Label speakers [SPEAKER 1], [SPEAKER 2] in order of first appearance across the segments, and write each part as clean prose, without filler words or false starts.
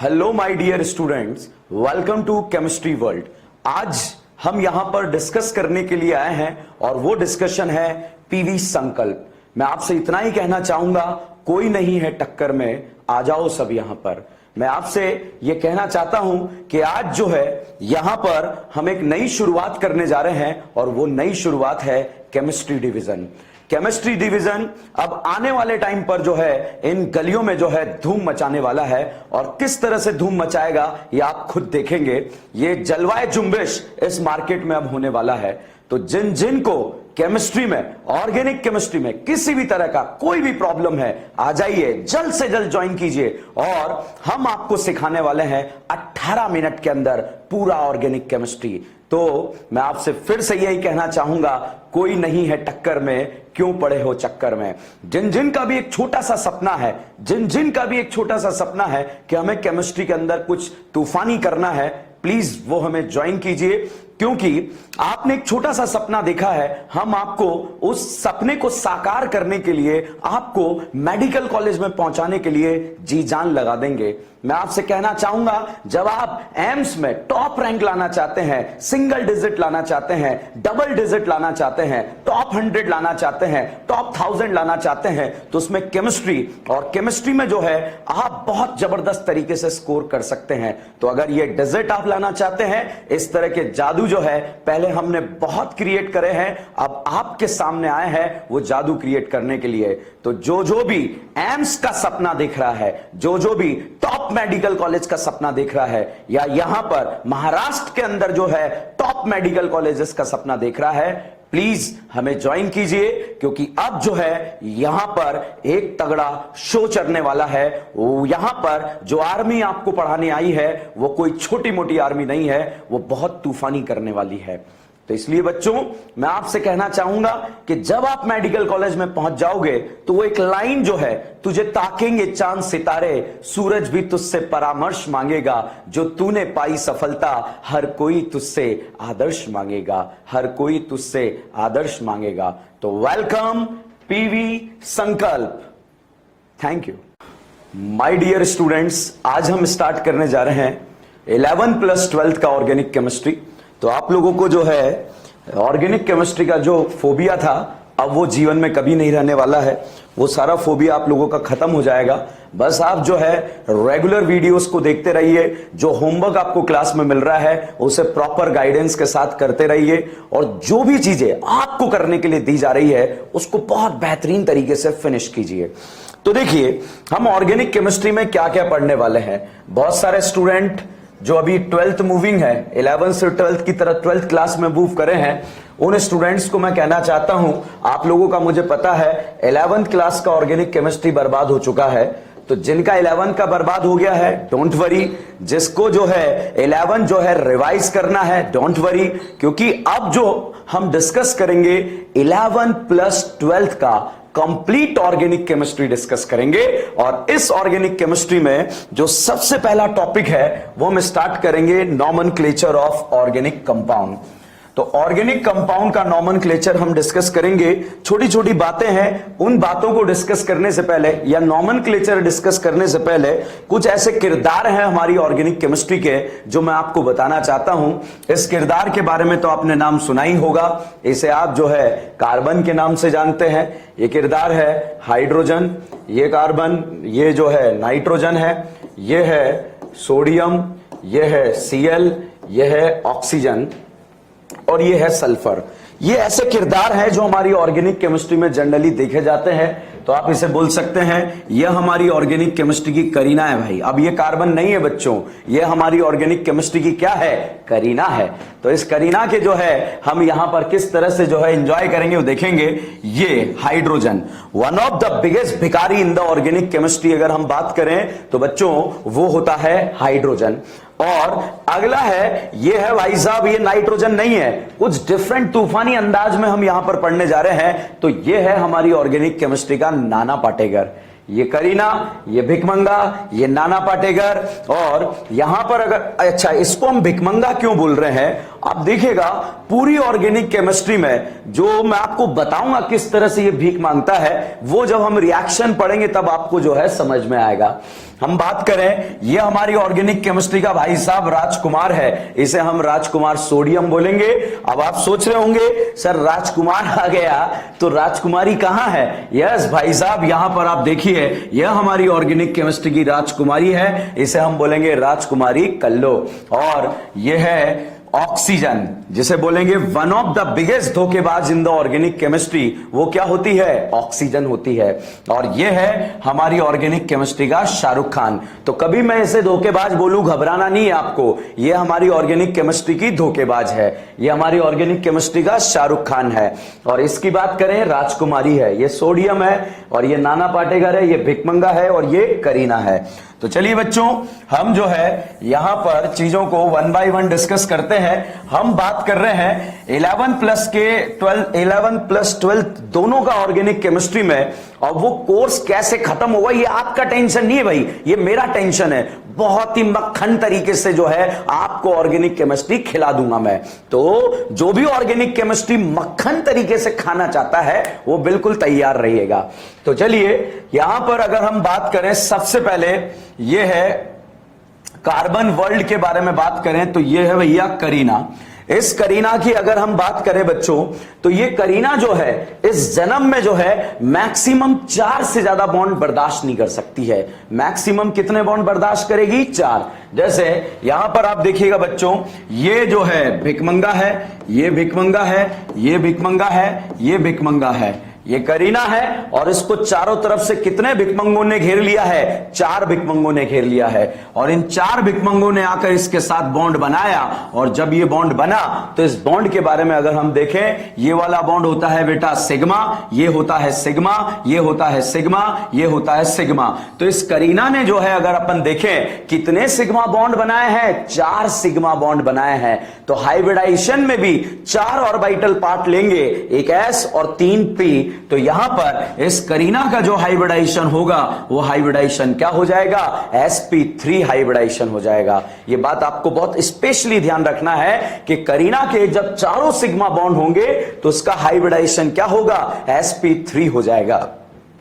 [SPEAKER 1] Hello my dear students, welcome to chemistry world. आज हम यहां पर डिस्कस करने के लिए आए हैं और वो डिस्कशन है पीवी संकल्प। मैं आपसे इतना ही कहना चाहूंगा, कोई नहीं है टक्कर में, आ जाओ सब यहां पर। मैं आपसे ये कहना चाहता हूं कि आज जो है यहां पर हम एक नई शुरुआत करने जा रहे हैं और वो नई शुरुआत है केमिस्ट्री डिवीजन। केमिस्ट्री डिवीजन अब आने वाले टाइम पर जो है इन गलियों में जो है धूम मचाने वाला है, और किस तरह से धूम मचाएगा ये आप खुद देखेंगे। ये जलवायु जुम्बिश इस मार्केट में अब होने वाला है। तो जिन जिन को केमिस्ट्री में, ऑर्गेनिक केमिस्ट्री में किसी भी तरह का कोई भी प्रॉब्लम है, आ जाइए, जल्द से जल्द ज्वाइन कीजिए और हम आपको सिखाने वाले हैं 18 मिनट के अंदर पूरा ऑर्गेनिक केमिस्ट्री। तो मैं आपसे फिर से यही कहना चाहूंगा, कोई नहीं है टक्कर में, क्यों पड़े हो चक्कर में। जिन जिन का भी एक छोटा सा सपना है, जिन जिन का भी एक छोटा सा सपना है कि हमें केमिस्ट्री के अंदर कुछ तूफानी करना है, प्लीज वो हमें ज्वाइन कीजिए, क्योंकि आपने एक छोटा सा सपना देखा है। हम आपको उस सपने को साकार करने के लिए, आपको मेडिकल कॉलेज में पहुंचाने के लिए जी जान लगा देंगे। मैं आपसे कहना चाहूंगा, जब आप एम्स में टॉप रैंक लाना चाहते हैं, सिंगल डिजिट लाना चाहते हैं, डबल डिजिट लाना चाहते हैं, टॉप 100 लाना चाहते हैं, टॉप 1000 लाना चाहते हैं, तो उसमें केमिस्ट्री, और केमिस्ट्री में जो है आप बहुत जबरदस्त तरीके से स्कोर कर सकते हैं। तो अगर ये डिजिट आप लाना चाहते हैं, इस तरह के जादू जो है पहले हमने बहुत क्रिएट करे हैं, अब आपके सामने आए हैं वो जादू क्रिएट करने के लिए। तो जो जो भी एम्स का सपना देख रहा है, जो जो भी टॉप मेडिकल कॉलेज का सपना देख रहा है, या यहां पर महाराष्ट्र के अंदर जो है टॉप मेडिकल कॉलेजेस का सपना देख रहा है, प्लीज हमें ज्वाइन कीजिए, क्योंकि अब जो है यहां पर एक तगड़ा शो चलने वाला है। यहां पर जो आर्मी आपको पढ़ाने आई है वो कोई छोटी मोटी आर्मी नहीं है, वो बहुत तूफानी करने वाली है। तो इसलिए बच्चों, मैं आपसे कहना चाहूंगा कि जब आप मेडिकल कॉलेज में पहुंच जाओगे तो वो एक लाइन जो है, तुझे ताकेंगे चांद सितारे, सूरज भी तुझसे परामर्श मांगेगा, जो तूने पाई सफलता हर कोई तुझसे आदर्श मांगेगा, हर कोई तुझसे आदर्श मांगेगा। तो welcome PV Sankalp. Thank you my dear students. आज हम स्टार्ट करने जा रहे हैं 11 प्लस 12 का ऑर्गेनिक केमिस्ट्री। तो आप लोगों को जो है ऑर्गेनिक केमिस्ट्री का जो फोबिया था, अब वो जीवन में कभी नहीं रहने वाला है। वो सारा फोबिया आप लोगों का खत्म हो जाएगा। बस आप जो है रेगुलर वीडियोस को देखते रहिए, जो होमवर्क आपको क्लास में मिल रहा है उसे प्रॉपर गाइडेंस के साथ करते रहिए, और जो भी चीजें आपको करने के लिए दी जा रही है उसको बहुत बेहतरीन तरीके से फिनिश कीजिए। तो देखिए, हम ऑर्गेनिक केमिस्ट्री में क्या क्या पढ़ने वाले हैं। बहुत सारे स्टूडेंट जो अभी 12th मूविंग है, 11 से 12th की तरह 12th क्लास में मूव करे हैं, उन स्टूडेंट्स को मैं कहना चाहता हूं, आप लोगों का मुझे पता है 11th क्लास का ऑर्गेनिक केमिस्ट्री बर्बाद हो चुका है। तो जिनका 11 का बर्बाद हो गया है, डोंट वरी। जिसको जो है 11 जो है रिवाइज करना है, डोंट वरी, क्योंकि अब जो हम डिस्कस करेंगे 11 प्लस 12 का कंप्लीट ऑर्गेनिक केमिस्ट्री डिस्कस करेंगे। और इस ऑर्गेनिक केमिस्ट्री में जो सबसे पहला टॉपिक है वो हम स्टार्ट करेंगे नॉमेनक्लेचर ऑफ ऑर्गेनिक कंपाउंड। तो ऑर्गेनिक कंपाउंड का नॉमेनक्लेचर हम डिस्कस करेंगे। छोटी छोटी बातें हैं, उन बातों को डिस्कस करने से पहले या नॉमेनक्लेचर डिस्कस करने से पहले कुछ ऐसे किरदार हैं हमारी ऑर्गेनिक केमिस्ट्री के जो मैं आपको बताना चाहता हूं। इस किरदार के बारे में तो आपने नाम सुना ही होगा। इसे आप जो है कार्बन के नाम से जानते हैं। ये किरदार है हाइड्रोजन, ये कार्बन, ये जो है नाइट्रोजन है, ये है सोडियम, ये है Cl, ये है ऑक्सीजन, और ये है सल्फर। ये ऐसे किरदार हैं जो हमारी ऑर्गेनिक केमिस्ट्री में जनरली देखे जाते हैं। तो आप इसे बोल सकते हैं, यह हमारी ऑर्गेनिक केमिस्ट्री की करीना है भाई। अब ये कार्बन नहीं है बच्चों, ये हमारी ऑर्गेनिक केमिस्ट्री की क्या है, करीना है। तो इस करीना के जो है हम यहां पर किस तरह से जो है एंजॉय करेंगे वो देखेंगे। ये hydrogen, one of the biggest भिखारी इन द ऑर्गेनिक केमिस्ट्री अगर हम बात करें तो बच्चों वो होता है हाइड्रोजन। और अगला है, ये है भाई साहब, ये नाइट्रोजन नहीं है, कुछ डिफरेंट तूफानी अंदाज में हम यहां पर पढ़ने जा रहे हैं। तो ये है हमारी ऑर्गेनिक केमिस्ट्री का नाना पाटेकर। ये करीना, ये भिकमंगा, ये नाना पाटेकर। और यहां पर अगर, अच्छा, इसको हम भिकमंगा क्यों बोल रहे हैं आप देखिएगा पूरी ऑर्गेनिक केमिस्ट्री में जो मैं आपको बताऊंगा किस तरह से ये भीख मांगता है, वो जब हम रिएक्शन पढ़ेंगे तब आपको जो है समझ में आएगा। हम बात करें, ये हमारी ऑर्गेनिक केमिस्ट्री का भाई साहब राजकुमार है, इसे हम राजकुमार सोडियम बोलेंगे। अब आप सोच रहे होंगे सर राजकुमार आ गया तो राजकुमारी कहां है? यस भाई साहब, यहां पर आप देखिए, यह हमारी ऑर्गेनिक केमिस्ट्री की राजकुमारी है, इसे हम बोलेंगे राजकुमारी कल्लो। और यह है ऑक्सीजन, जिसे बोलेंगे वन ऑफ द बिगेस्ट धोखेबाज इन द ऑर्गेनिक केमिस्ट्री। वो क्या होती है? ऑक्सीजन होती है। और ये है हमारी ऑर्गेनिक केमिस्ट्री का शाहरुख खान। तो कभी मैं इसे धोखेबाज बोलूं, घबराना नहीं है आपको, ये हमारी ऑर्गेनिक केमिस्ट्री की धोखेबाज है, ये हमारी ऑर्गेनिक केमिस्ट्री का शाहरुख खान है। और इसकी बात करें, राजकुमारी है, ये सोडियम है, और ये नाना पाटेकर है, ये भिकमंगा है, और ये करीना है। तो चलिए बच्चों, हम जो है यहां पर चीजों को वन बाय वन डिस्कस करते हैं। हम बात कर रहे हैं 11 प्लस के 12, 11 प्लस 12 दोनों का ऑर्गेनिक केमिस्ट्री में, और वो कोर्स कैसे खत्म होगा ये आपका टेंशन नहीं है भाई, ये मेरा टेंशन है। बहुत ही मक्खन तरीके से जो है आपको ऑर्गेनिक केमिस्ट्री खिला दूंगा मैं। तो जो भी ऑर्गेनिक केमिस्ट्री मक्खन तरीके से खाना चाहता है वो बिल्कुल तैयार रहिएगा। तो चलिए यहां पर अगर हम बात करें, सबसे पहले ये है कार्बन वर्ल्ड के बारे में बात करें तो ये है भैया करीना। इस करीना की अगर हम बात करें बच्चों, तो ये करीना जो है इस जन्म में जो है मैक्सिमम 4 से ज्यादा बॉन्ड बर्दाश्त नहीं कर सकती है। मैक्सिमम कितने बॉन्ड बर्दाश्त करेगी? 4। जैसे यहां पर आप देखिएगा बच्चों, ये जो है भिकमंगा है, ये भिकमंगा है, ये भिकमंगा है, ये भिकमंगा है, ये करीना है, और इसको चारों तरफ से कितने भिकमंगों ने घेर लिया है? 4 भिकमंगों ने घेर लिया है। और इन 4 भिकमंगों ने आकर इसके साथ बॉन्ड बनाया, और जब ये बॉन्ड बना तो इस बॉन्ड के बारे में अगर हम देखें, ये वाला बॉन्ड होता है बेटा सिग्मा, ये होता है सिग्मा, ये होता है सिग्मा, ये होता है सिग्मा। तो इस करीना ने जो है अगर अपन देखें कितने सिग्मा बॉन्ड बनाए हैं? 4 सिग्मा बॉन्ड बनाए हैं। तो हाइब्रिडाइजेशन में भी 4 ऑर्बिटल पार्ट लेंगे, एक s और 3 p। तो यहां पर इस करीना का जो हाइब्रिडाइजेशन होगा वो हाइब्रिडाइजेशन क्या हो जाएगा? sp3 हाइब्रिडाइजेशन हो जाएगा। ये बात आपको बहुत स्पेशली ध्यान रखना है कि करीना के जब चारों सिग्मा बॉन्ड होंगे तो उसका हाइब्रिडाइजेशन क्या होगा? sp3 हो जाएगा।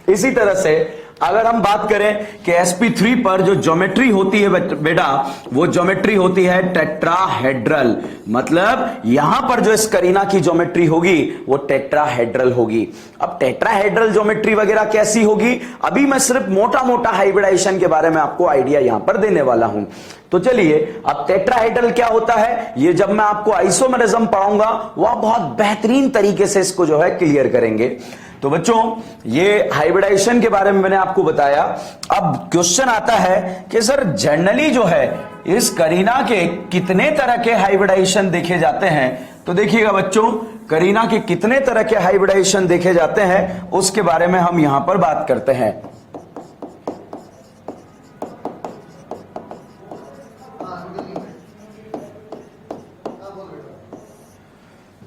[SPEAKER 1] इसी तरह से अगर हम बात करें कि sp3 पर जो ज्योमेट्री होती है बेटा, वो ज्योमेट्री होती है टेट्राहेड्रल। मतलब यहां पर जो इस करीना की ज्योमेट्री होगी वो टेट्राहेड्रल होगी। अब टेट्राहेड्रल ज्योमेट्री वगैरह कैसी होगी, अभी मैं सिर्फ मोटा मोटा हाइब्रिडाइजेशन के बारे में आपको आइडिया यहां पर देने वाला हूं। तो चलिए, अब टेट्राहेड्रल क्या होता है ये जब मैं आपको आइसोमेरिज्म पढ़ाऊंगा वह बहुत बेहतरीन तरीके से इसको जो है क्लियर करेंगे। तो बच्चों, ये हाइब्रिडाइजेशन के बारे में मैंने आपको बताया। अब क्वेश्चन आता है कि सर जनरली जो है इस करीना के कितने तरह के हाइब्रिडाइजेशन देखे जाते हैं? तो देखिएगा बच्चों, करीना के कितने तरह के हाइब्रिडाइजेशन देखे जाते हैं उसके बारे में हम यहां पर बात करते हैं।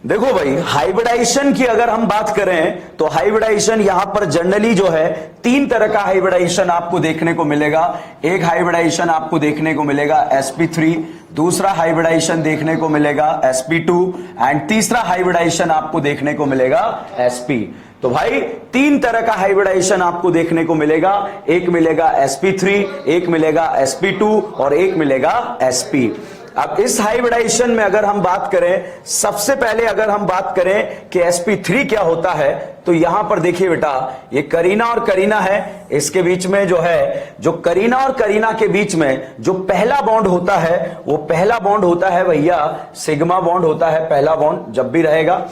[SPEAKER 1] देखो भाई, हाइब्रिडाइजेशन की अगर हम बात करें तो हाइब्रिडाइजेशन यहां पर जनरली जो है 3 तरह का हाइब्रिडाइजेशन आपको देखने को मिलेगा। एक हाइब्रिडाइजेशन आपको देखने को मिलेगा sp3, दूसरा हाइब्रिडाइजेशन देखने को मिलेगा sp2, एंड तीसरा हाइब्रिडाइजेशन आपको देखने को मिलेगा sp। तो भाई 3 तरह का हाइब्रिडाइजेशन आपको देखने को मिलेगा। एक मिलेगा sp3, एक मिलेगा sp2 और एक मिलेगा sp। अब इस हाइब्रिडाइजेशन में अगर हम बात करें, सबसे पहले अगर हम बात करें कि sp3 क्या होता है, तो यहां पर देखिए बेटा, ये करीना और करीना है, इसके बीच में जो है, जो करीना और करीना के बीच में जो पहला बॉन्ड होता है वो पहला बॉन्ड होता है भैया सिग्मा बॉन्ड होता है। पहला बॉन्ड जब भी रहेगा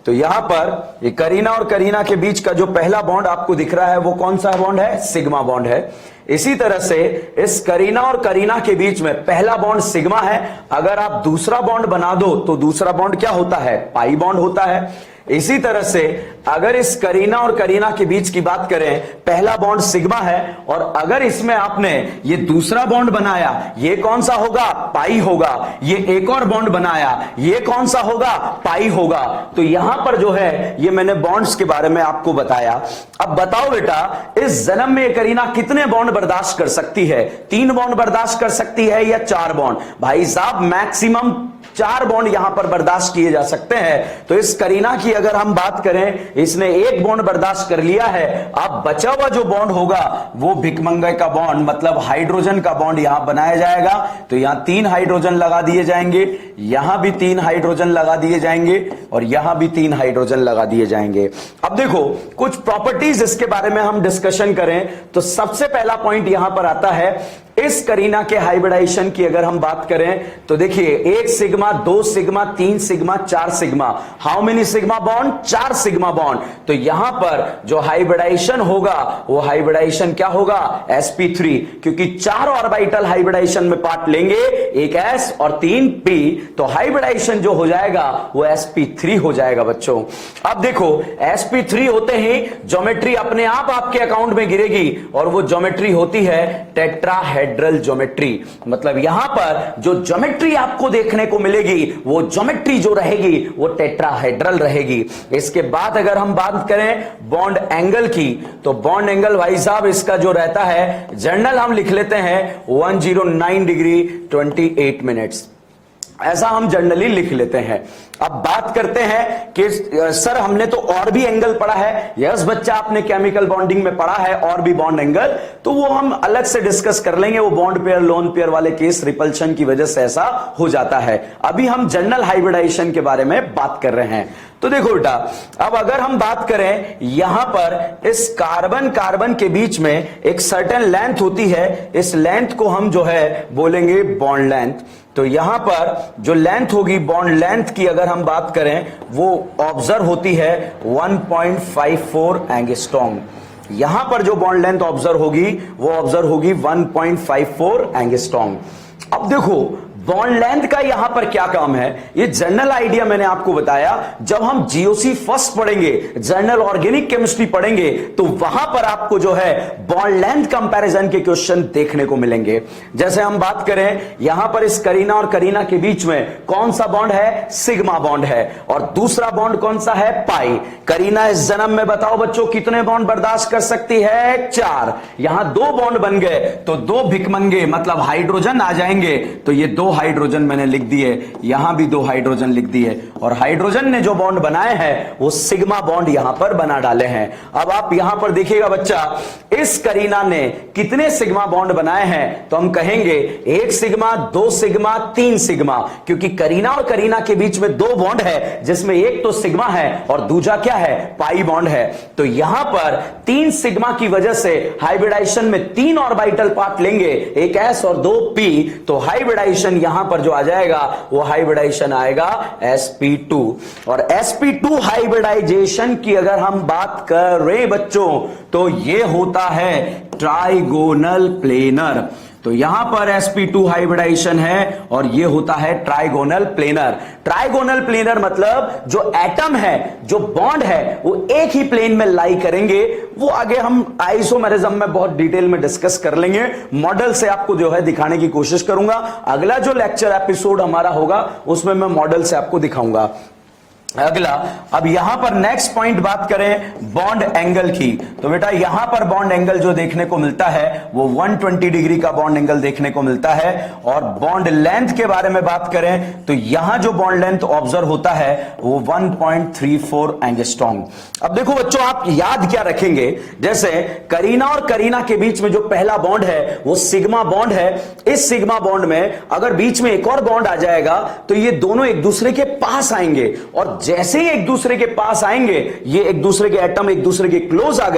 [SPEAKER 1] तो यहां पर ये करीना और करीना के बीच का जो पहला बॉन्ड आपको दिख रहा है वो कौन सा बॉन्ड है? सिग्मा बॉन्ड है। इसी तरह से इस करीना और करीना के बीच में पहला बॉन्ड सिग्मा है, अगर आप दूसरा बॉन्ड बना दो तो दूसरा बॉन्ड क्या होता है? पाई बॉन्ड होता है। इसी तरह से अगर इस करीना और करीना के बीच की बात करें, पहला बॉन्ड सिग्मा है, और अगर इसमें आपने ये दूसरा बॉन्ड बनाया, ये कौन सा होगा? पाई होगा। ये एक और बॉन्ड बनाया, ये कौन सा होगा? पाई होगा। तो यहां पर जो है ये मैंने बॉन्ड्स के बारे में आपको बताया। अब बताओ बेटा, इस जन्म में करीना कितने बॉन्ड बर्दाश्त कर सकती है? 3 बॉन्ड बर्दाश्त कर सकती है या 4 बॉन्ड? भाई साहब मैक्सिमम 4 बॉन्ड यहां पर बर्दाश्त किए जा सकते हैं। तो इस करीना की अगर हम बात करें, इसने 1 बॉन्ड बर्दाश्त कर लिया है। अब बचा हुआ जो बॉन्ड होगा वो भिकमंगे का बॉन्ड मतलब हाइड्रोजन का बॉन्ड यहां बनाया जाएगा। तो यहां 3 हाइड्रोजन लगा दिए जाएंगे, यहां भी 3 हाइड्रोजन लगा दिए जाएंगे और यहां भी 3 हाइड्रोजन लगा दिए जाएंगे। अब देखो कुछ प्रॉपर्टीज इसके बारे में हम डिस्कशन करें तो सबसे पहला पॉइंट यहां पर आता है, इस करीना के हाइब्रिडाइजेशन की अगर हम बात करें तो देखिए 1 sigma, 2 sigma, 3 sigma, 4 sigma. How many sigma bond? 4 sigma bond. तो यहां पर जो हाइब्रिडाइजेशन होगा वो हाइब्रिडाइजेशन क्या होगा? sp3, क्योंकि 4 ऑर्बिटल हाइब्रिडाइजेशन में पार्ट लेंगे, एक s और 3 p, तो हाइब्रिडाइजेशन जो हो जाएगा वो sp3 हो जाएगा बच्चों। अब देखो sp3 होते ही ज्योमेट्री अपने आप आपके अकाउंट में गिरेगी और वो ज्योमेट्री होती है टेट्राहेड्रल ज्योमेट्री। मतलब यहां पर जो ज्योमेट्री आपको देखने को मिलेगी वो ज्योमेट्री जो रहेगी वो टेट्राहेड्रल रहेगी। इसके बाद अगर हम बात करें बॉन्ड एंगल की तो बॉन्ड एंगल भाई साहब इसका जो रहता है जनरल हम लिख लेते हैं 109 डिग्री 28 मिनट्स, ऐसा हम जनरली लिख लेते हैं। अब बात करते हैं कि सर हमने तो और भी एंगल पढ़ा है। यस बच्चा, आपने केमिकल बॉन्डिंग में पढ़ा है और भी बॉन्ड एंगल, तो वो हम अलग से डिस्कस कर लेंगे। वो बॉन्ड पेयर लोन पेयर वाले केस रिपल्शन की वजह से ऐसा हो जाता है। अभी हम जनरल हाइब्रिडाइजेशन के बारे में बात कर रहे हैं। तो देखो बेटा, अब अगर हम बात करें यहां पर इस कार्बन कार्बन के बीच में एक सर्टेन लेंथ होती है, इस लेंथ को हम जो है बोलेंगे बॉन्ड लेंथ। तो यहां पर जो लेंथ होगी बॉन्ड लेंथ की अगर हम बात करें वो ऑब्जर्व होती है 1.54 एंगस्ट्रॉम। यहां पर जो बॉन्ड लेंथ ऑब्जर्व होगी वो ऑब्जर्व होगी 1.54 एंगस्ट्रॉम। अब देखो बॉन्ड लेंथ का यहां पर क्या काम है, ये जनरल आइडिया मैंने आपको बताया। जब हम जीओसी फर्स्ट पढ़ेंगे, जनरल ऑर्गेनिक केमिस्ट्री पढ़ेंगे, तो वहां पर आपको जो है बॉन्ड लेंथ कंपैरिजन के क्वेश्चन देखने को मिलेंगे। जैसे हम बात करें यहां पर इस करीना और करीना के बीच में कौन सा बॉन्ड है? सिग्मा बॉन्ड है। और दूसरा बॉन्ड कौन सा है? पाई। करीना इस जन्म में बताओ बच्चों कितने बॉन्ड बर्दाश्त कर सकती है? 4। यहां 2 बॉन्ड बन गए तो 2 भिकमंगे मतलब हाइड्रोजन आ जाएंगे। तो ये 2 हाइड्रोजन मैंने लिख दिए, यहां भी 2 हाइड्रोजन लिख दिए और हाइड्रोजन ने जो बॉन्ड बनाए हैं वो सिग्मा बॉन्ड यहां पर बना डाले हैं। अब आप यहां पर देखिएगा बच्चा, इस करीना ने कितने सिग्मा बॉन्ड बनाए हैं? तो हम कहेंगे 1 सिग्मा, 2 सिग्मा, 3 सिग्मा, क्योंकि करीना और करीना के बीच में 2 बॉन्ड है जिसमें एक तो सिग्मा है और दूसरा क्या है? पाई बॉन्ड है। तो यहां पर 3 सिग्मा की वजह से हाइब्रिडाइजेशन में 3 ऑर्बिटल पार्ट लेंगे, एक s और 2 p, तो हाइब्रिडाइजेशन यहां पर जो आ जाएगा वो हाइब्रिडाइजेशन आएगा sp2। और sp2 हाइब्रिडाइजेशन की अगर हम बात कर रहे बच्चों तो ये होता है ट्राइगोनल प्लेनर। तो यहां पर sp2 हाइब्रिडाइजेशन है और ये होता है ट्राइगोनल प्लेनर। ट्राइगोनल प्लेनर मतलब जो एटम है, जो बॉन्ड है, वो एक ही प्लेन में लाई करेंगे। वो आगे हम आइसोमेरिज्म में बहुत डिटेल में डिस्कस कर लेंगे। मॉडल से आपको जो है दिखाने की कोशिश करूंगा। अगला जो लेक्चर एपिसोड हमारा होगा उसमें मैं मॉडल से आपको दिखाऊंगा। अगला, अब यहां पर नेक्स्ट पॉइंट बात करें बॉन्ड एंगल की, तो बेटा यहां पर बॉन्ड एंगल जो देखने को मिलता है वो 120 डिग्री का बॉन्ड एंगल देखने को मिलता है। और बॉन्ड लेंथ के बारे में बात करें तो यहां जो बॉन्ड लेंथ ऑब्जर्व होता है वो 1.34 एंगस्ट्रॉम। अब देखो बच्चों, आप याद क्या रखेंगे, जैसे करीना और करीना के बीच में जो पहला बॉन्ड है वो सिग्मा बॉन्ड है। इस सिग्मा बॉन्ड में अगर बीच में एक और बॉन्ड आ जाएगा तो ये दोनों एक दूसरे के पास आएंगे और जैसे ही एक दूसरे के पास आएंगे, ये एक दूसरे के एटम एक दूसरे के क्लोज आ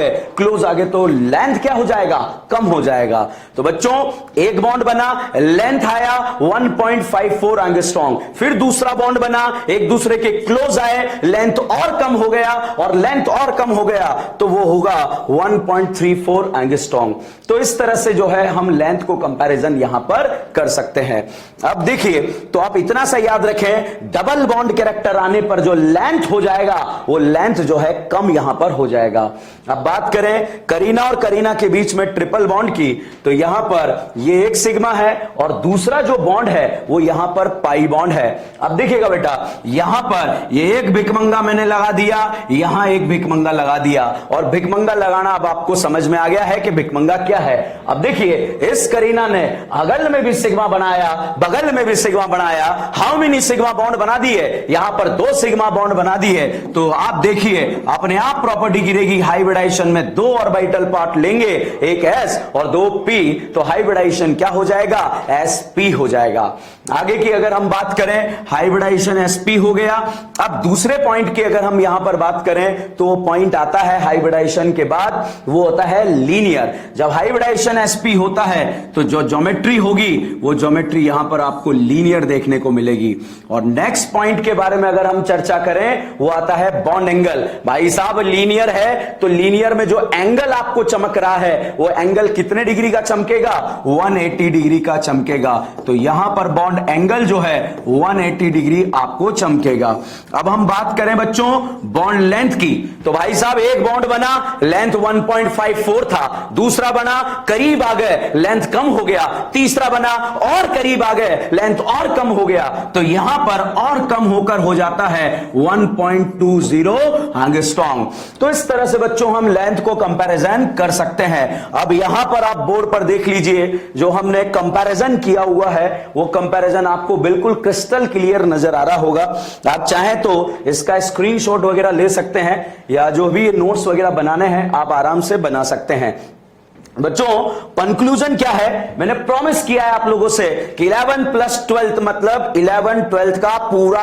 [SPEAKER 1] गए तो लेंथ क्या हो जाएगा? कम हो जाएगा। तो बच्चों एक बॉन्ड बना, लेंथ आया 1.54 एंगस्ट्रॉम, फिर दूसरा बॉन्ड बना, एक दूसरे के क्लोज आए, लेंथ और कम हो गया और लेंथ और कम हो गया तो वो होगा 1.34 एंगस्ट्रॉम। तो इस तरह से जो है हम लेंथ को कंपैरिजन यहां पर कर सकते हैं। अब देखिए, तो आप इतना सा याद रखें, डबल बॉन्ड कैरेक्टर आने पर जो जो लेंथ हो जाएगा वो लेंथ जो है कम यहां पर हो जाएगा। अब बात करें करीना और करीना के बीच में ट्रिपल बॉन्ड की, तो यहां पर ये एक सिग्मा है और दूसरा जो बॉन्ड है वो यहां पर पाई बॉन्ड है। अब देखिएगा बेटा, यहां पर ये एक भिकमंगा मैंने लगा दिया, यहां एक भिकमंगा लगा दिया, और भिकमंगा लगाना अब आपको समझ में आ गया है कि भिकमंगा क्या है। अब देखिए, इस करीना ने अगल में भी सिग्मा बनाया, बगल में भी सिग्मा बनाया, हाउ मेनी सिग्मा बॉन्ड बना दिए, यहां पर 2 सिग्मा बॉन्ड बना दिए। तो आप देखिए अपने आप प्रॉपर्टी गिरेगी, हाइब्रिडाइजेशन में 2 ऑर्बिटल पार्ट लेंगे, एक s और 2 p, तो हाइब्रिडाइजेशन क्या हो जाएगा, sp हो जाएगा। आगे की अगर हम बात करें, हाइब्रिडाइजेशन sp हो गया। अब दूसरे पॉइंट की अगर हम यहां पर बात करें तो वो पॉइंट आता है हाइब्रिडाइजेशन के बाद, वो होता है लीनियर। जब हाइब्रिडाइजेशन sp होता है तो जो ज्योमेट्री होगी वो ज्योमेट्री यहां पर आपको लीनियर देखने को मिलेगी। और नेक्स्ट पॉइंट के बारे में अगर हम चर्चा करें वो आता है बॉन्ड एंगल। भाई साहब लीनियर है तो लीनियर में जो एंगल आपको चमक रहा है वो एंगल कितने डिग्री का चमकेगा, 180 डिग्री का चमकेगा। तो यहां पर बॉन्ड एंगल जो है 180 डिग्री आपको चमकेगा। अब हम बात करें बच्चों बॉन्ड लेंथ की, तो भाई साहब एक बॉन्ड बना, लेंथ 1.54 था, दूसरा बना करीब आ गए, लेंथ कम हो गया, तीसरा बना और करीब आ गए, लेंथ और कम हो गया, तो यहां पर और कम होकर हो जाता है 1.20 एंगस्ट्रॉम। तो इस तरह से बच्चों हम लेंथ को कंपैरिजन कर सकते हैं। अब यहां पर आप बोर्ड पर देख लीजिए, जो हमने कंपैरिजन किया हुआ है वो कंपैरिजन आपको बिल्कुल क्रिस्टल क्लियर नजर आ रहा होगा। आप चाहें तो इसका स्क्रीनशॉट वगैरह ले सकते हैं, या जो भी नोट्स वगैरह बनाने हैं आप आराम से बना सकते हैं। बच्चों कंक्लूजन क्या है, मैंने प्रॉमिस किया है आप लोगों से कि 11 प्लस 12 मतलब 11 12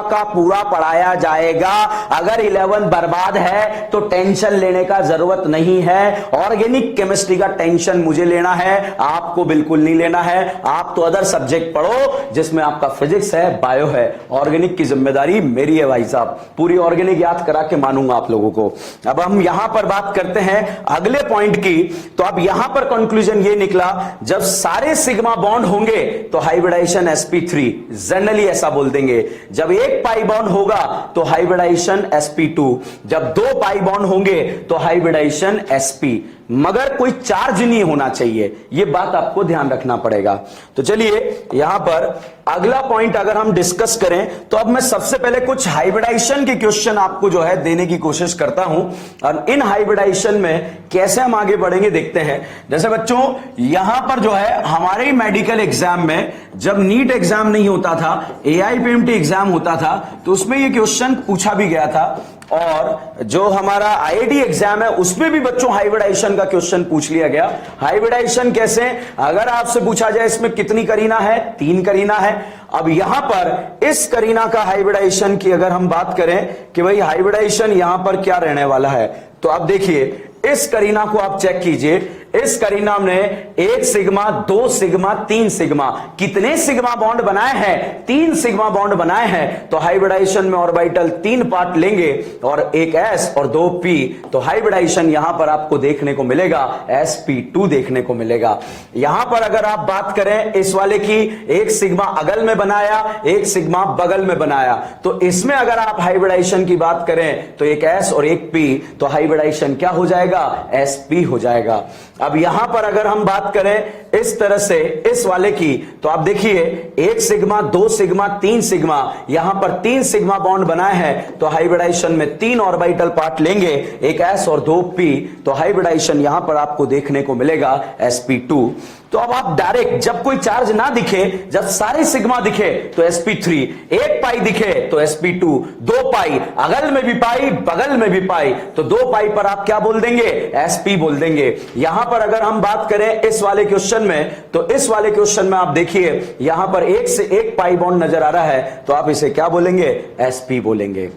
[SPEAKER 1] का पूरा पढ़ाया जाएगा। अगर 11 बर्बाद है तो टेंशन लेने का जरूरत नहीं है। ऑर्गेनिक केमिस्ट्री का टेंशन मुझे लेना है, आपको बिल्कुल नहीं लेना है। आप तो अदर सब्जेक्ट पढ़ो जिसमें आपका फिजिक्स है, बायो है। ऑर्गेनिक की जिम्मेदारी मेरी है भाई साहब, पूरी ऑर्गेनिक याद करा के मानूंगा आप लोगों को। अब हम यहां पर बात करते हैं अगले पॉइंट की, तो अब यहां पर कंक्लूजन ये निकला, जब सारे सिग्मा बॉन्ड होंगे तो हाइब्रिडाइजेशन sp3, जनरली ऐसा बोल देंगे। जब एक पाई बॉन्ड होगा तो हाइब्रिडाइजेशन sp2, जब 2 पाई बॉन्ड होंगे तो हाइब्रिडाइजेशन sp, मगर कोई चार्ज नहीं होना चाहिए, यह बात आपको ध्यान रखना पड़ेगा। तो चलिए यहां पर अगला पॉइंट अगर हम डिस्कस करें, तो अब मैं सबसे पहले कुछ हाइब्रिडाइजेशन के क्वेश्चन आपको जो है देने की कोशिश करता हूं, और इन हाइब्रिडाइजेशन में कैसे हम आगे बढ़ेंगे देखते हैं। जैसे बच्चों यहां पर जो है हमारे मेडिकल एग्जाम में जब नीट एग्जाम नहीं होता था, AIPMT एग्जाम होता था, तो उसमें यह क्वेश्चन पूछा भी गया था। और जो हमारा IIT एग्जाम है उसमें भी बच्चों हाइब्रिडाइजेशन का क्वेश्चन पूछ लिया गया। हाइब्रिडाइजेशन कैसे, अगर आपसे पूछा जाए इसमें कितनी करीना है, 3 करीना है। अब यहां पर इस करीना का हाइब्रिडाइजेशन की अगर हम बात करें कि भाई हाइब्रिडाइजेशन यहां पर क्या रहने वाला है, तो आप देखिए इस करीना को आप चेक कीजिए। इस करीना में 1 सिग्मा, 2 सिग्मा, 3 सिग्मा, कितने सिग्मा बॉन्ड बनाए हैं, 3 सिग्मा बॉन्ड बनाए हैं। तो हाइब्रिडाइजेशन में ऑर्बिटल 3 पार्ट लेंगे और एक s और 2 p, तो हाइब्रिडाइजेशन यहां पर आपको देखने को मिलेगा sp2 देखने को मिलेगा। यहां पर अगर आप बात करें इस वाले की, 1 सिग्मा अगल में बनाया, 1 सिग्मा बगल में बनाया, तो इसमें अगर आप हाइब्रिडाइजेशन की बात करें तो एक s और एक p, तो हाइब्रिडाइजेशन क्या हो जाएगा, sp हो जाएगा। अब यहां पर अगर हम बात करें इस तरह से इस वाले की, तो आप देखिए 1 सिग्मा, 2 सिग्मा, 3 सिग्मा, यहां पर 3 सिग्मा बॉन्ड बनाए हैं, तो हाइब्रिडाइजेशन में 3 ऑर्बिटल पार्ट लेंगे, एक s और 2 p, तो हाइब्रिडाइजेशन यहां पर आपको देखने को मिलेगा sp2। तो अब आप डायरेक्ट जब कोई चार्ज ना दिखे, जब सारे सिग्मा दिखे तो sp3, 1 पाई दिखे तो sp2, 2 पाई अगल में भी पाई बगल में भी पाई, तो 2 पाई पर आप क्या बोल देंगे, sp बोल देंगे। यहां पर अगर हम बात करें इस वाले क्वेश्चन में, तो इस वाले क्वेश्चन में आप देखिए यहां पर 1 से 1 पाई बॉन्ड नजर आ रहा है, तो आप इसे क्या बोलेंगे, sp बोलेंगे।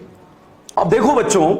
[SPEAKER 1] अब देखो बच्चों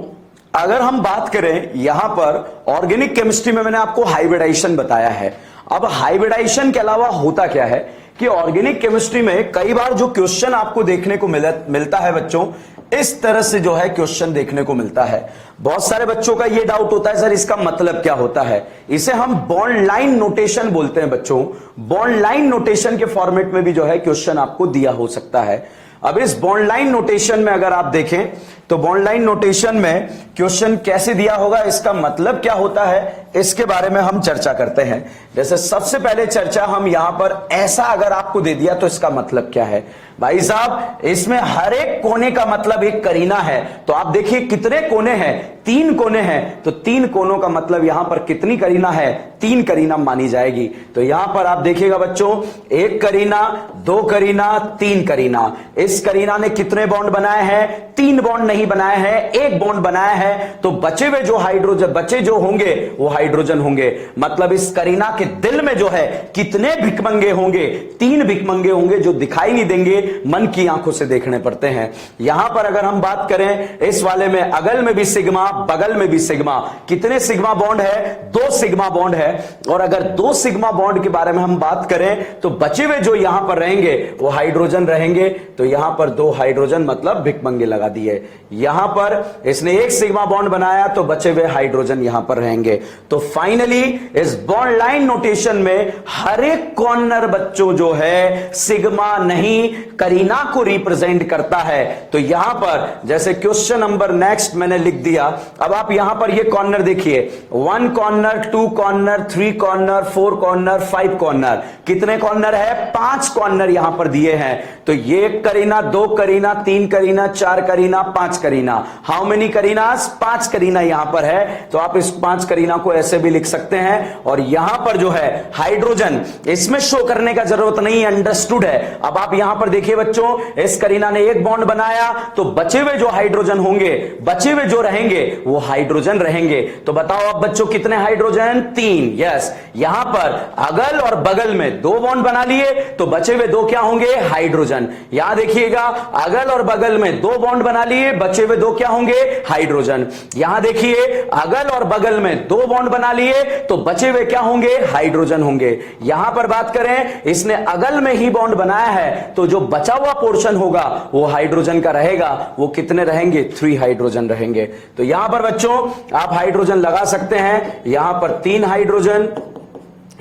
[SPEAKER 1] अगर हम बात करें यहां पर ऑर्गेनिक केमिस्ट्री में मैंने आपको हाइब्रिडाइजेशन बताया है। अब हाइब्रिडाइजेशन के अलावा होता क्या है कि ऑर्गेनिक केमिस्ट्री में कई बार जो क्वेश्चन आपको देखने को मिलता है बच्चों, इस तरह से जो है क्वेश्चन देखने को मिलता है। बहुत सारे बच्चों का यह डाउट होता है सर इसका मतलब क्या होता है। इसे हम बॉन्ड लाइन नोटेशन बोलते हैं बच्चों। बॉन्ड लाइन नोटेशन के फॉर्मेट में भी जो है क्वेश्चन आपको दिया हो सकता है। अब इस बॉन्ड लाइन नोटेशन में अगर आप देखें तो बॉन्ड लाइन नोटेशन में क्वेश्चन कैसे दिया होगा, इसका मतलब क्या होता है, इसके बारे में हम चर्चा करते हैं। जैसे सबसे पहले चर्चा हम यहां पर ऐसा अगर आपको दे दिया तो इसका मतलब क्या है। भाई साहब इसमें हर एक कोने का मतलब एक करीना है, तो आप देखिए कितने कोने हैं, 3 कोने हैं, तो 3 कोनों का मतलब यहां पर कितनी करीना है, 3 करीना मानी जाएगी। तो यहां पर आप देखिएगा बच्चों, 1 करीना, 2 करीना, 3 करीना। इस करीना ने कितने बॉन्ड बनाए हैं, 3 बॉन्ड नहीं बनाए हैं, 1 बॉन्ड बनाया है। तो बचे हुए जो हाइड्रोजन बचे जो होंगे वो हाइड्रोजन होंगे। मतलब इस करीना के दिल में जो है कितने भिकमंगे होंगे, 3 भिकमंगे होंगे जो दिखाई नहीं देंगे, मन की आंखों से देखने पड़ते हैं। यहां पर अगर हम बात करें इस वाले में, अगल में भी सिग्मा, बगल में भी सिग्मा, कितने सिग्मा बॉन्ड है, 2 सिग्मा बॉन्ड है। और अगर 2 सिग्मा बॉन्ड के बारे में हम बात करें तो बचे हुए जो यहां पर रहेंगे वो हाइड्रोजन रहेंगे। तो यहां पर 2 हाइड्रोजन मतलब भिकमंगे लगा दिए। यहां पर इसने 1 सिग्मा बॉन्ड बनाया तो बचे हुए हाइड्रोजन यहां पर रहेंगे। तो फाइनली इस बॉन्ड लाइन नोटेशन में हर एक कॉर्नर बच्चों जो है सिग्मा नहीं करीना को रिप्रेजेंट करता है। तो यहां पर जैसे क्वेश्चन नंबर नेक्स्ट मैंने लिख दिया, अब आप यहां पर ये कॉर्नर देखिए, 1 corner, 2 corner, 3 corner, 4 corner, 5 corner. कितने कॉर्नर है, 5 कॉर्नर यहां पर दिए हैं। तो ये करीना, 2 करीना, 3 करीना, 4 करीना, 5 करीना। हाउ मेनी करीनास, 5 करीना यहां पर है। तो आप इस 5 करीना को ऐसे भी लिख सकते हैं। और यहां पर जो है हाइड्रोजन, इसमें शो करने का जरूरत नहीं, अंडरस्टूड है। अब आप यहां पर देखिए बच्चों, इस करीना ने 1 बॉन्ड बनाया तो बचे हुए जो हाइड्रोजन होंगे, बचे हुए जो रहेंगे वो हाइड्रोजन रहेंगे। तो बताओ अब बच्चों कितने हाइड्रोजन, 3। यस, यहां पर अगल और बगल में 2 बॉन्ड बना लिए तो बचे हुए 2 क्या होंगे, हाइड्रोजन। यहां देखिएगा अगल और बगल में 2 बॉन्ड बना लिए, बचे हुए 2 क्या होंगे, हाइड्रोजन। यहां देखिए अगल और बगल में 2 बॉन्ड बना लिए तो बचे हुए क्या होंगे, हाइड्रोजन होंगे। यहां पर बात करें इसने अगल में ही बॉन्ड बनाया है तो जो बचा हुआ पोर्शन होगा वो हाइड्रोजन का रहेगा। वो कितने रहेंगे, 3 हाइड्रोजन रहेंगे। तो यहां पर बच्चों आप हाइड्रोजन लगा सकते हैं। यहां पर 3 हाइड्रोजन,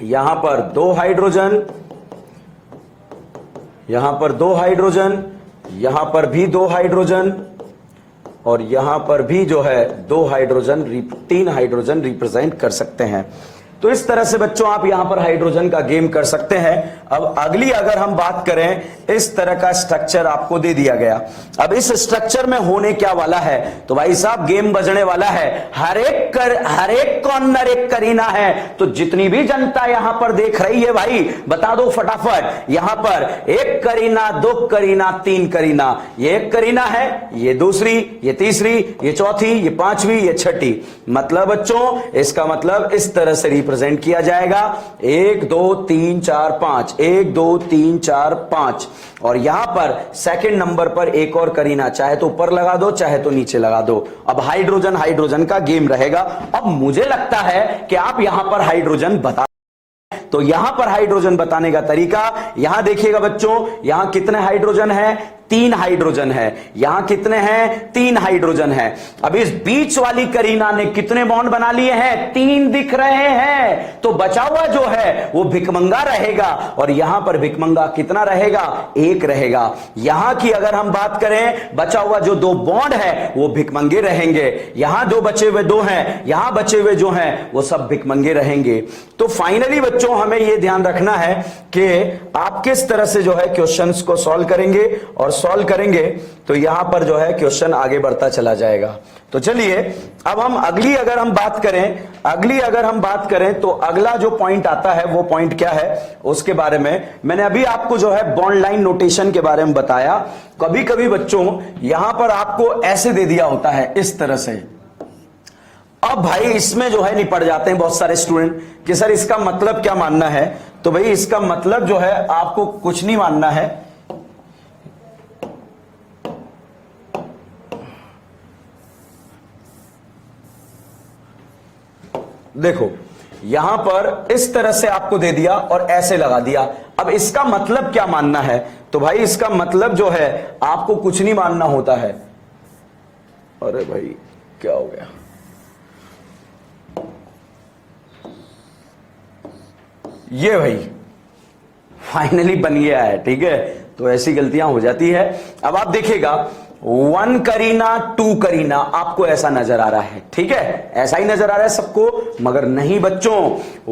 [SPEAKER 1] यहां पर 2 हाइड्रोजन, यहां पर 2 हाइड्रोजन, यहां पर भी 2 हाइड्रोजन, और यहां पर भी जो है 2 हाइड्रोजन, 3 हाइड्रोजन रिप्रेजेंट कर सकते हैं। तो इस तरह से बच्चों आप यहां पर हाइड्रोजन का गेम कर सकते हैं। अब अगली अगर हम बात करें, इस तरह का स्ट्रक्चर आपको दे दिया गया। अब इस स्ट्रक्चर में होने क्या वाला है, तो भाई साहब गेम बजने वाला है। हर एक कॉर्नर एक करीना है। तो जितनी भी जनता यहां पर देख रही है भाई बता दो फटाफट, यहां पर 1 करीना, 2 करीना, 3 करीना। ये 1 करीना है, ये दूसरी, ये तीसरी, ये चौथी, ये 5वीं, ये 6ठी। मतलब बच्चों इसका मतलब इस तरह से रिप्रेजेंट किया जाएगा, 1 2 3 4 5, 1 2 3 4 5। और यहां पर सेकंड नंबर पर एक और करीना, चाहे तो ऊपर लगा दो चाहे तो नीचे लगा दो। अब हाइड्रोजन हाइड्रोजन का गेम रहेगा। अब मुझे लगता है कि आप यहां पर हाइड्रोजन बता, तो यहां पर हाइड्रोजन बताने का तरीका, यहां देखिएगा बच्चों, यहां कितने हाइड्रोजन है, 3 हाइड्रोजन है। यहां कितने हैं, 3 हाइड्रोजन है। अब इस बीच वाली करीना ने कितने बॉन्ड बना लिए हैं, 3 दिख रहे हैं। तो बचा हुआ जो है वो भिकमंगा रहेगा। और यहां पर भिकमंगा कितना रहेगा, 1 रहेगा। यहां की अगर हम बात करें, बचा हुआ जो 2 बॉन्ड है वो भिकमंगे रहेंगे। यहां 2 बचे हुए 2 हैं, यहां बचे हुए जो हैं वो सब भिकमंगे रहेंगे। तो फाइनली बच्चों हमें यह ध्यान रखना है कि आप किस तरह से जो है क्वेश्चंस को सॉल्व करेंगे, और सॉल्व करेंगे तो यहां पर जो है क्वेश्चन आगे बढ़ता चला जाएगा। तो चलिए अब हम अगली अगर हम बात करें तो अगला जो पॉइंट आता है वो पॉइंट क्या है, उसके बारे में मैंने अभी आपको जो है बॉन्ड लाइन नोटेशन के बारे में बताया। कभी कभी बच्चों यहां पर आपको ऐसे दे दिया होता है इस तरह से। अब भाई इसमें जो है निपट जाते हैं बहुत सारे स्टूडेंट कि सर इसका मतलब क्या मानना है। तो भाई इसका मतलब जो है आपको कुछ नहीं मानना है। देखो यहां पर इस तरह से आपको दे दिया और ऐसे लगा दिया। अब इसका मतलब क्या मानना है, तो भाई इसका मतलब जो है आपको कुछ नहीं मानना होता है। अरे भाई क्या हो गया, ये भाई फाइनली बन गया है, ठीक है। तो ऐसी गलतियां हो जाती है। अब आप देखिएगा 1 करीना 2 करीना आपको ऐसा नजर आ रहा है, ठीक है, ऐसा ही नजर आ रहा है सबको, मगर नहीं बच्चों,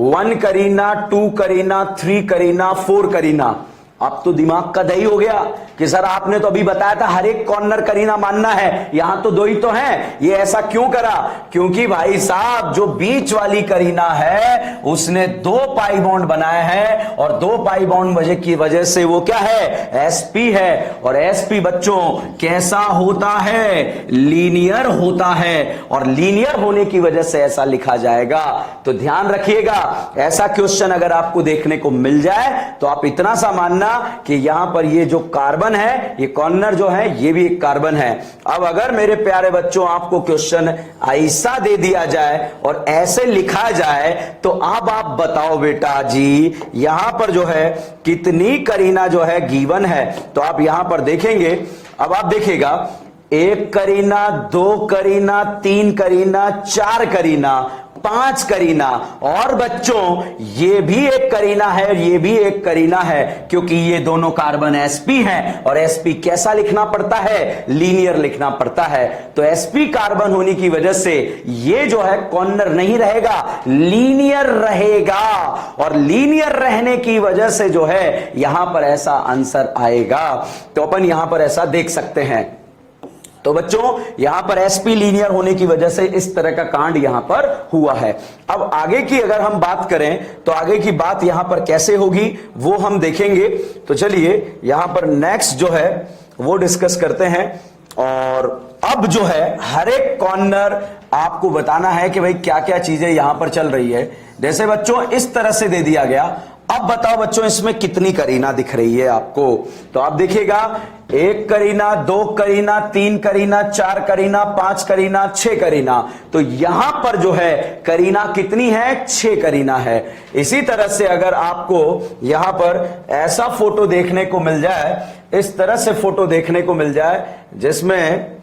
[SPEAKER 1] 1 करीना 2 करीना 3 करीना 4 करीना। अब तो दिमाग का दही हो गया कि सर आपने तो अभी बताया था हर एक कॉर्नर करीना मानना है, यहां तो 2 ही तो हैं, ये ऐसा क्यों करा? क्योंकि भाई साहब जो बीच वाली करीना है उसने 2 पाई बॉन्ड बनाए हैं और 2 पाई बॉन्ड की वजह से वो क्या है? एसपी है। और एसपी बच्चों कैसा होता है? लीनियर होता है, और लीनियर होने की वजह से ऐसा लिखा जाएगा। तो ध्यान रखिएगा, ऐसा क्वेश्चन अगर आपको देखने को मिल जाए तो आप इतना सा मानना कि यहां पर ये जो कार्बन है, ये कॉर्नर जो है, ये भी एक कार्बन है। अब अगर मेरे प्यारे बच्चों आपको क्वेश्चन ऐसा दे दिया जाए और ऐसे लिखा जाए तो अब आप बताओ बेटा जी यहां पर जो है कितनी करीना जो है गिवन है? तो आप यहां पर देखेंगे, अब आप देखिएगा 1 करीना 2 करीना 3 करीना 4 करीना 5 करीना, और बच्चों ये भी एक करीना है और ये भी एक करीना है, क्योंकि ये दोनों कार्बन sp हैं और sp कैसा लिखना पड़ता है? लीनियर लिखना पड़ता है। तो sp कार्बन होने की वजह से ये जो है कॉर्नर नहीं रहेगा, लीनियर रहेगा, और लीनियर रहने की वजह से जो है यहां पर ऐसा आंसर आएगा। तो अपन यहां पर ऐसा देख सकते हैं। तो बच्चों यहां पर sp लीनियर होने की वजह से इस तरह का कांड यहां पर हुआ है। अब आगे की अगर हम बात करें तो आगे की बात यहां पर कैसे होगी वो हम देखेंगे। तो चलिए यहां पर नेक्स्ट जो है वो डिस्कस करते हैं। और अब जो है हर एक कॉर्नर आपको बताना है कि भाई क्या क्या चीजें यहां पर चल रही है। जैसे बच्चों इस तरह से दे दिया गया, अब बताओ बच्चों इसमें कितनी करीना दिख रही है आपको? तो आप देखिएगा 1 करीना 2 करीना 3 करीना 4 करीना 5 करीना 6 करीना। तो यहां पर जो है करीना कितनी है? 6 करीना है। इसी तरह से अगर आपको यहां पर ऐसा फोटो देखने को मिल जाए, इस तरह से फोटो देखने को मिल जाए जिसमें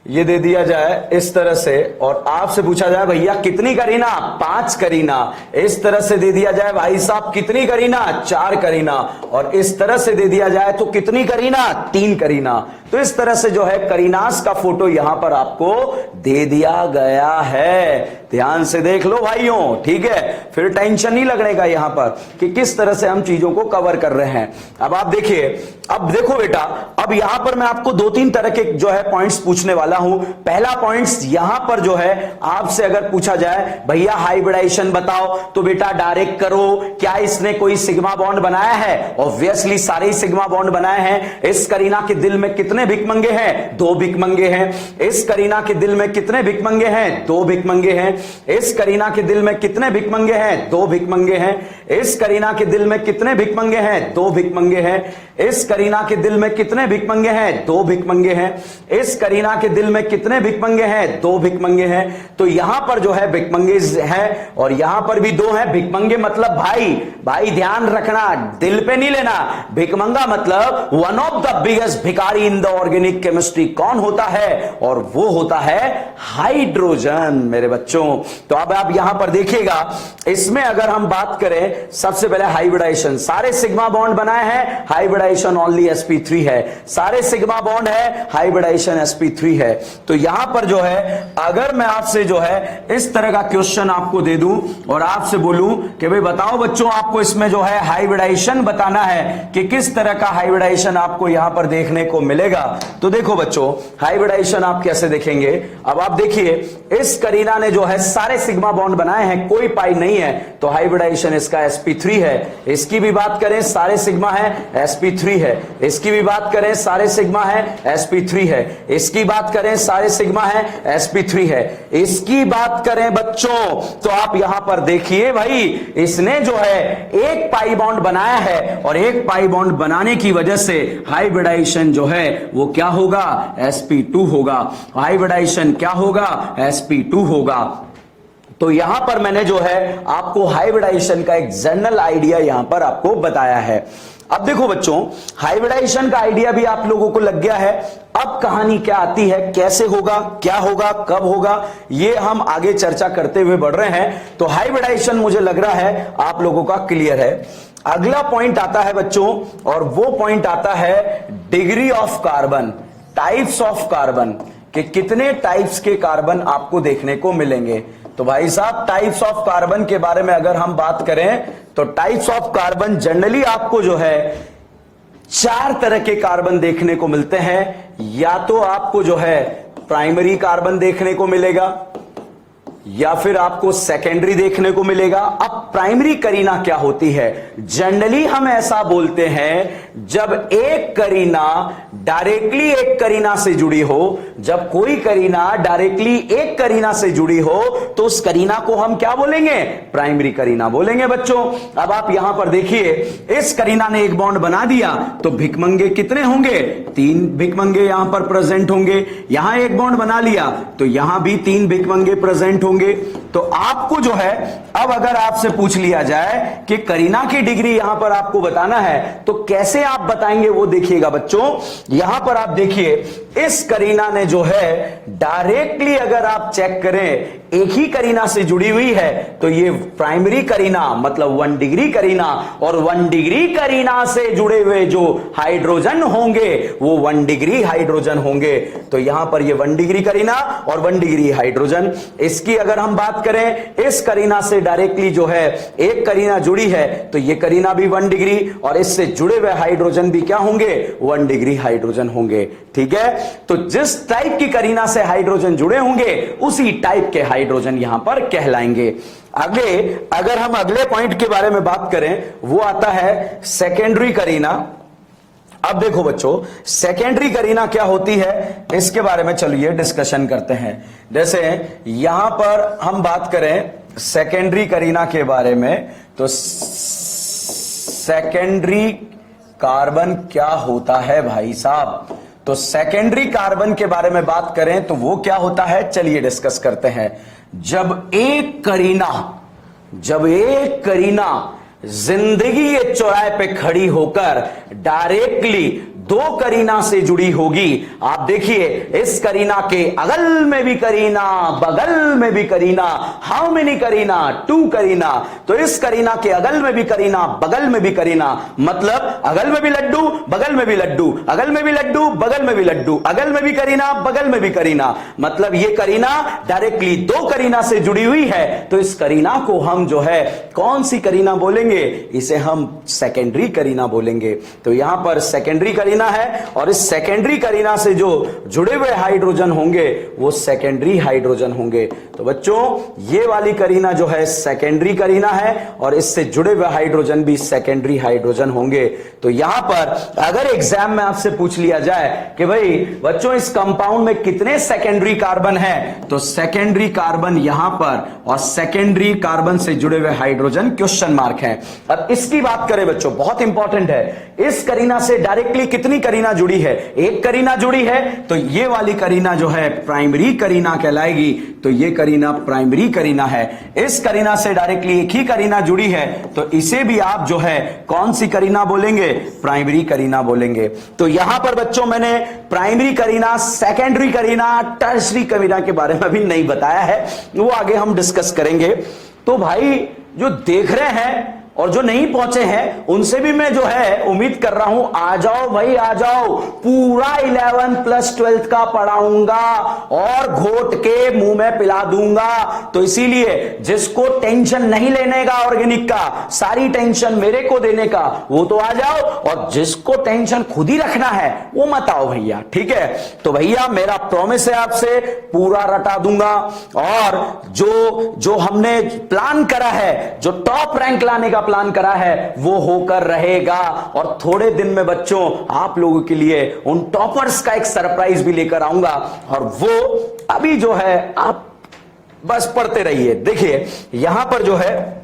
[SPEAKER 1] ये दे दिया जाए इस तरह से, और आपसे पूछा जाए भैया कितनी करीना? 5 करीना। इस तरह से दे दिया जाए भाई साहब कितनी करीना? 4 करीना। और इस तरह से दे दिया जाए तो कितनी करीना? 3 करीना। तो इस तरह से जो है करीनास का फोटो यहां पर आपको दे दिया गया है। ध्यान से देख लो भाइयों, ठीक है, फिर टेंशन नहीं लगने का यहां पर कि किस तरह से हम चीजों को कवर कर रहे हैं। अब आप देखिए, अब देखो बेटा, अब यहां पर मैं आपको 2-3 तरह के जो है पॉइंट्स पूछने वाला हूं। पहला पॉइंट्स यहां पर जो है आपसे अगर पूछा जाए भैया हाइब्रिडाइजेशन बताओ, तो बेटा डायरेक्ट करो, क्या इसने कोई सिग्मा बॉन्ड बनाया है? ऑब्वियसली सारे ही सिग्मा बॉन्ड बनाए हैं। इस करीना के दिल में कितने भिकमंगे हैं? 2 भिकमंगे हैं। इस करीना के दिल में कितने भिकमंगे हैं? 2 भिकमंगे हैं। इस करीना के दिल में कितने भिकमंगे हैं? 2 भिकमंगे हैं। इस करीना के दिल में कितने भिकमंगे हैं? 2 भिकमंगे हैं। इस करीना के दिल में कितने भिकमंगे हैं? 2 भिकमंगे हैं। इस करीना के दिल में कितने भिकमंगे हैं? 2 भिकमंगे हैं। तो यहां पर जो है भिकमंगे हैं और यहां पर भी 2 हैं। भिकमंगे मतलब भाई ध्यान रखना, दिल पे नहीं लेना। भिकमंगा मतलब वन ऑफ द बिगेस्ट भिखारी इन द ऑर्गेनिक केमिस्ट्री कौन होता है? और वो होता है हाइड्रोजन मेरे बच्चों। तो अब आप यहां पर देखिएगा, इसमें अगर हम बात करें सबसे पहले हाइब्रिडाइजेशन, सारे सिग्मा बॉन्ड बनाए हैं, हाइब्रिडाइजेशन ओनली sp3 है। सारे सिग्मा बॉन्ड है, हाइब्रिडाइजेशन sp3 है। तो यहां पर जो है अगर मैं आपसे जो है इस तरह का क्वेश्चन आपको दे दूं और आपसे बोलूं कि भाई बताओ बच्चों आपको इसमें जो है हाइब्रिडाइजेशन बताना है कि किस तरह का हाइब्रिडाइजेशन आपको यहां पर देखने को मिलेगा। तो देखो बच्चों हाइब्रिडाइजेशन आप कैसे देखेंगे। अब आप देखिए इस करीना ने जो है सारे सिग्मा बॉन्ड बनाए हैं, कोई पाई नहीं है, तो हाइब्रिडाइजेशन इसका sp3 है। इसकी भी बात करें सारे सिग्मा है, sp3 है। इसकी भी बात करें सारे सिग्मा है, sp3 है। इसकी बात करें सारे सिग्मा है, sp3 है। इसकी बात करें बच्चों तो आप यहां पर देखिए भाई इसने जो है एक पाई बॉन्ड बनाया है और एक पाई बॉन्ड बनाने की वजह से हाइब्रिडाइजेशन जो है वो क्या होगा? sp2 होगा। हाइब्रिडाइजेशन क्या होगा? sp2 होगा। तो यहां पर मैंने जो है आपको हाइब्रिडाइजेशन का एक जनरल आइडिया यहां पर आपको बताया है। अब देखो बच्चों हाइब्रिडाइजेशन का आइडिया भी आप लोगों को लग गया है। अब कहानी क्या आती है, कैसे होगा, क्या होगा, कब होगा, ये हम आगे चर्चा करते हुए बढ़ रहे हैं। तो हाइब्रिडाइजेशन मुझे लग रहा है आप लोगों का क्लियर है। अगला पॉइंट आता है बच्चों, और वो पॉइंट आता है degree of carbon, types of carbon, कि कितने टाइप्स के कार्बन आपको देखने को मिलेंगे। तो भाई साहब टाइप्स ऑफ कार्बन के बारे में अगर हम बात करें तो टाइप्स ऑफ कार्बन जनरली आपको जो है 4 तरह के कार्बन देखने को मिलते हैं। या तो आपको जो है प्राइमरी कार्बन देखने को मिलेगा, या फिर आपको सेकेंडरी देखने को मिलेगा। अब प्राइमरी करीना क्या होती है? जनरली हम ऐसा बोलते हैं जब एक करीना डायरेक्टली एक करीना से जुड़ी हो, जब कोई करीना डायरेक्टली एक करीना से जुड़ी हो तो उस करीना को हम क्या बोलेंगे? प्राइमरी करीना बोलेंगे बच्चों। अब आप यहां पर देखिए, इस करीना ने एक बॉन्ड बना दिया तो भिकमंगे कितने होंगे? 3 भिकमंगे यहां पर प्रेजेंट होंगे। यहां एक बॉन्ड बना लिया तो यहां भी 3 भिकमंगे प्रेजेंट होंगे। तो आपको जो है, अब अगर आपसे पूछ लिया जाए कि करीना की डिग्री यहां पर आपको बताना है तो कैसे आप बताएंगे वो देखिएगा बच्चों। यहां पर आप देखिए, इस करीना ने जो है डायरेक्टली अगर आप चेक करें एक ही करीना से जुड़ी हुई है तो ये प्राइमरी करीना मतलब 1 डिग्री करीना, और 1 डिग्री करीना से जुड़े हुए जो हाइड्रोजन होंगे वो 1 डिग्री हाइड्रोजन होंगे। तो यहां पर ये 1 डिग्री करीना और 1 डिग्री हाइड्रोजन। इसकी अगर हम बात करें, इस करीना से डायरेक्टली जो है एक करीना जुड़ी है तो ये करीना भी 1 डिग्री, और इससे जुड़े हुए हाइड्रोजन भी क्या होंगे? 1 डिग्री हाइड्रोजन होंगे। ठीक है, तो जिस टाइप की करीना से हाइड्रोजन जुड़े होंगे उसी टाइप के हाइड्रोजन यहां पर कहलाएंगे। आगे अगर हम अगले पॉइंट के बारे में बात करें, वो आता है सेकेंडरी करीना। अब देखो बच्चों, सेकेंडरी करीना क्या होती है इसके बारे में चलिए डिस्कशन करते हैं। जैसे यहां पर हम बात करें सेकेंडरी करीना के बारे में, तो सेकेंडरी कार्बन क्या होता है भाई साहब? तो सेकेंडरी कार्बन के बारे में बात करें तो वो क्या होता है, चलिए डिस्कस करते हैं। जब एक करीना जिंदगी के चौराहे पे खड़ी होकर डायरेक्टली 2 करीना से जुड़ी होगी। आप देखिए, इस करीना के अगल में भी करीना, बगल में भी करीना। हाउ मेनी करीना? 2 करीना। तो इस करीना के अगल में भी करीना, बगल में भी करीना, मतलब अगल में भी लड्डू, बगल में भी लड्डू, अगल में भी लड्डू, बगल में भी लड्डू, अगल में भी करीना, बगल में भी करीना। मतलब ये करीना डायरेक्टली 2 करीना से जुड़ी हुई है। तो इस करीना को हम जो है कौन सी करीना बोलेंगे? इसे हम सेकेंडरी करीना बोलेंगे। तो यहां पर सेकेंडरी करीना है, और इस सेकेंडरी करीना से जो जुड़े हुए हाइड्रोजन होंगे वो सेकेंडरी हाइड्रोजन होंगे। तो बच्चों ये वाली करीना जो है सेकेंडरी करीना है, और इससे जुड़े हुए हाइड्रोजन भी सेकेंडरी हाइड्रोजन होंगे। तो यहां पर अगर एग्जाम में आपसे पूछ लिया जाए कि भाई बच्चों इस कंपाउंड में कितने सेकेंडरी कार्बन हैं, तो सेकेंडरी कार्बन यहां पर और सेकेंडरी कार्बन से जुड़े हुए हाइड्रोजन क्वेश्चन मार्क है। अब इसकी बात करें बच्चों, बहुत इंपॉर्टेंट है, इस करीना से डायरेक्टली कितनी करीना जुड़ी है? एक करीना जुड़ी है, तो ये वाली करीना जो है प्राइमरी करीना कहलाएगी। तो ये करीना प्राइमरी करीना है। इस करीना से डायरेक्टली एक ही करीना जुड़ी है तो इसे भी आप जो है कौन सी करीना बोलेंगे? प्राइमरी करीना बोलेंगे। तो यहां पर बच्चों मैंने primary Kareena, secondary Kareena, tertiary Kareena के बारे में भी नहीं बताया है, वो आगे हम डिस्कस करेंगे। तो भाई जो देख रहे हैं और जो नहीं पहुंचे हैं उनसे भी मैं जो है उम्मीद कर रहा हूं, आ जाओ भाई आ जाओ, पूरा 11 प्लस 12 का पढ़ाऊंगा और घोट के मुंह में पिला दूंगा। तो इसीलिए जिसको टेंशन नहीं लेने का ऑर्गेनिक का, सारी टेंशन मेरे को देने का, वो तो आ जाओ, और जिसको टेंशन खुद ही रखना है वो मत आओ भैया। ठीक है, तो भैया मेरा प्रॉमिस है आपसे, पूरा रटा दूंगा। और जो हमने प्लान करा है, जो टॉप रैंक लाने का प्लान करा है, वो होकर रहेगा। और थोड़े दिन में बच्चों आप लोगों के लिए उन टॉपर्स का एक सरप्राइज भी लेकर आऊंगा, और वो अभी जो है आप बस पढ़ते रहिए। देखिए यहां पर जो है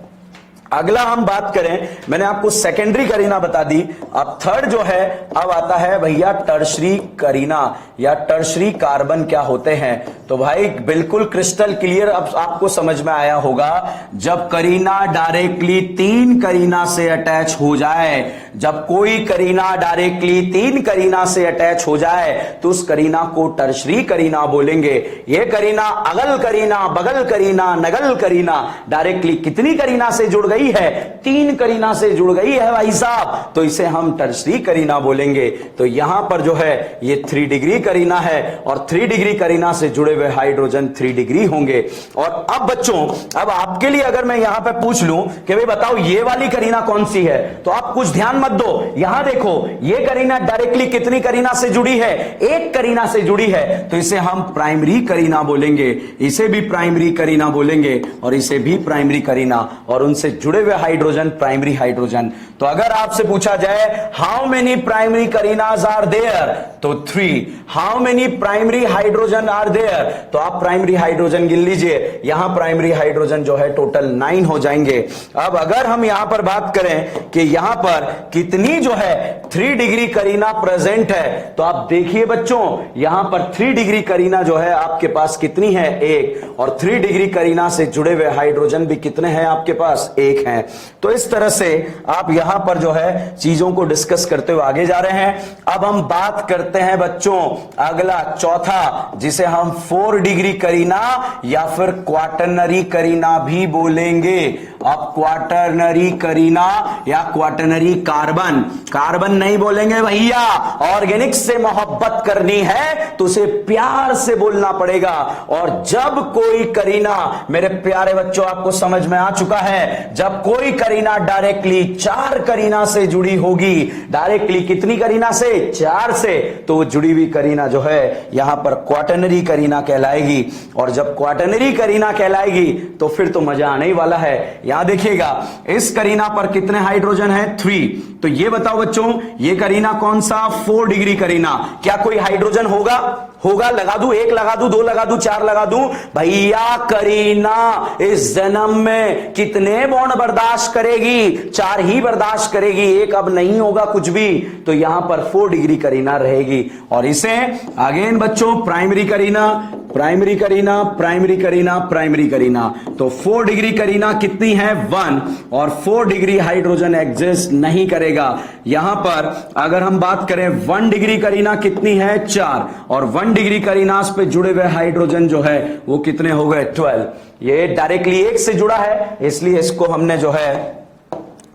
[SPEAKER 1] अगला हम बात करें, मैंने आपको सेकेंडरी करीना बता दी, अब थर्ड जो है अब आता है भैया टर्शरी करीना या टर्शरी कार्बन क्या होते हैं। तो भाई बिल्कुल क्रिस्टल क्लियर अब आपको समझ में आया होगा, जब करीना डायरेक्टली 3 करीना से अटैच हो जाए, जब कोई करीना डायरेक्टली 3 करीना से अटैच हो जाए तो उस करीना को टर्शरी करीना बोलेंगे। यह करीना अगल करीना, बगल करीना, नगल करीना डायरेक्टली कितनी करीना से जुड़ गई गई है, 3 करीना से जुड़ गई है भाई साहब, तो इसे हम टर्शरी करीना बोलेंगे। तो यहां पर जो है ये 3 डिग्री करीना है और 3 डिग्री करीना से जुड़े हुए हाइड्रोजन 3 डिग्री होंगे। और अब बच्चों, अब आपके लिए अगर मैं यहां पे पूछ लूं कि भाई बताओ ये वाली करीना कौन सी है, तो आप कुछ ध्यान मत दो। यहां देखो ये करीना डायरेक्टली कितनी करीना से जुड़ी है, 1 करीना से जुड़ी है, तो इसे हम प्राइमरी करीना बोलेंगे, इसे भी प्राइमरी करीना बोलेंगे और इसे भी प्राइमरी करीना, और उनसे जुड़े हुए हाइड्रोजन प्राइमरी हाइड्रोजन। तो अगर आपसे पूछा जाए हाउ मेनी प्राइमरी करीनाज आर देयर, तो 3। How many primary hydrogen are there, तो आप प्राइमरी हाइड्रोजन गिन लीजिए, यहां प्राइमरी हाइड्रोजन जो है टोटल 9 हो जाएंगे। अब अगर हम यहां पर बात करें कि यहां पर कितनी जो है 3 डिग्री करीना प्रेजेंट है, तो आप देखिए बच्चों यहां पर 3 डिग्री करीना जो है आपके पास कितनी है, 1, और 3 डिग्री करीना से जुड़े हुए हाइड्रोजन भी कितने हैं आपके पास, 1 हैं। तो इस तरह से आप यहां पर जो है चीजों को डिस्कस करते हुए आगे जा रहे हैं। अब हम बात करते हैं बच्चों अगला चौथा, जिसे हम 4 डिग्री करीना या फिर क्वाटरनरी करीना भी बोलेंगे। अब क्वाटरनरी करीना या क्वाटरनरी कार्बन, कार्बन नहीं बोलेंगे भैया, ऑर्गेनिक से मोहब्बत करनी है तो उसे प्यार से बोलना पड़ेगा। और जब कोई करीना, मेरे प्यारे बच्चों आपको समझ में आ चुका है, जब कोई करीना डायरेक्टली 4 करीना से जुड़ी होगी, डायरेक्टली कितनी करीना से, 4 से, तो वो जुड़ी हुई करीना जो है यहां पर क्वाटरनरी करीना कहलाएगी। और जब क्वाटरनरी करीना कहलाएगी तो फिर तो मजा आने ही वाला है। यहां देखिएगा इस करीना पर कितने हाइड्रोजन है, 3। तो ये बताओ बच्चों ये करीना कौन सा, 4 डिग्री करीना, क्या कोई हाइड्रोजन होगा, लगा दूं, 1 लगा दूं, 2 लगा दूं, 4 लगा दूं, भैया करीना इस जन्म में कितने बॉन्ड बर्दाश्त करेगी, 4 ही बर्दाश्त करेगी, 1 अब नहीं होगा कुछ भी। तो यहां पर 4 डिग्री करीना रहेगी। और इसे अगेन बच्चों primary Kareena, primary Kareena, primary Kareena, primary Kareena. तो 4 डिग्री करीना कितनी है, 1, और 4 डिग्री हाइड्रोजन एग्जिस्ट नहीं करेगा। यहां पर अगर हम बात करें 1 डिग्री करीना कितनी है, 4, और 1 डिग्री करीनास पे जुड़े हुए हाइड्रोजन जो है वो कितने हो गए, 12। ये डायरेक्टली 1 से जुड़ा है, इसलिए इसको हमने जो है,